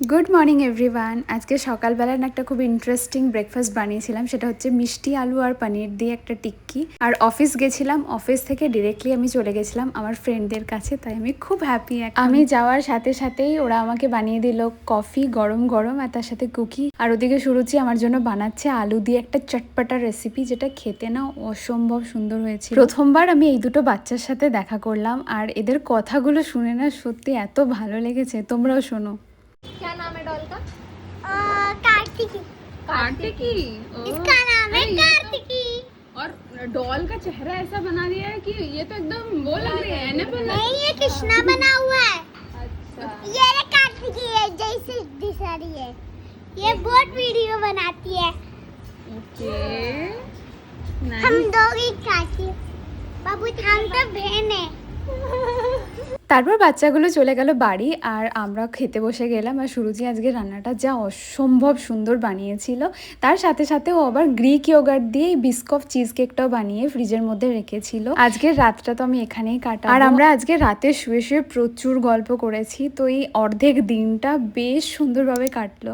Good morning everyone. আজকে সকালবেলা না একটা খুব ইন্টারেস্টিং ব্রেকফাস্ট বানিয়েছিলাম, সেটা হচ্ছে মিষ্টি আলু আর পনির দিয়ে একটা টিক্কি। আর অফিস গেছিলাম, অফিস থেকে ডিরেক্টলি আমি চলে গেছিলাম আমার ফ্রেন্ডদের কাছে, তাই আমি খুব হ্যাপি। আমি যাওয়ার সাথে সাথেই ওরা আমাকে বানিয়ে দিল কফি গরম গরম, আর তার সাথে কুকি। আর ওদিকে সুরুচি আমার জন্য বানাচ্ছে আলু দিয়ে একটা চটপটা রেসিপি, যেটা খেতে না অসম্ভব সুন্দর হয়েছে। প্রথমবার আমি এই দুটো বাচ্চার সাথে দেখা করলাম, আর এদের কথাগুলো শুনে না সত্যি এত ভালো লেগেছে। তোমরাও শোনো। क्या नाम है डॉल का? कार्तिकी। कार्तिकी। इसका नाम है कार्तिकी। और डॉल का चेहरा ऐसा बना दिया है कि ये तो एकदम वो लग रही है एनाबेल। नहीं, ये कृष्णा बना हुआ है। अच्छा। ये रे कार्तिकी है, जैसे दिख रही है। ये बहुत वीडियो बनाती है। ओके। हम दो ही खाती बाबू, हम तो बहन है। তারপর বাচ্চাগুলো চলে গেল বাড়ি, আর আমরা খেতে বসে গেলাম। আর সুরুচি আজকে রান্নাটা যা অসম্ভব সুন্দর বানিয়েছিল, তার সাথে সাথে ও আবার গ্রিক ইয়োগার্ট দিয়ে বিস্কফ চিজ কেকটাও বানিয়ে ফ্রিজের মধ্যে রেখেছিল। আজকের রাতটা তো আমি এখানেই কাটাবো। আর আমরা আজকে রাতে শুয়ে শুয়ে প্রচুর গল্প করেছি, তো এই অর্ধেক দিনটা বেশ সুন্দরভাবে কাটলো।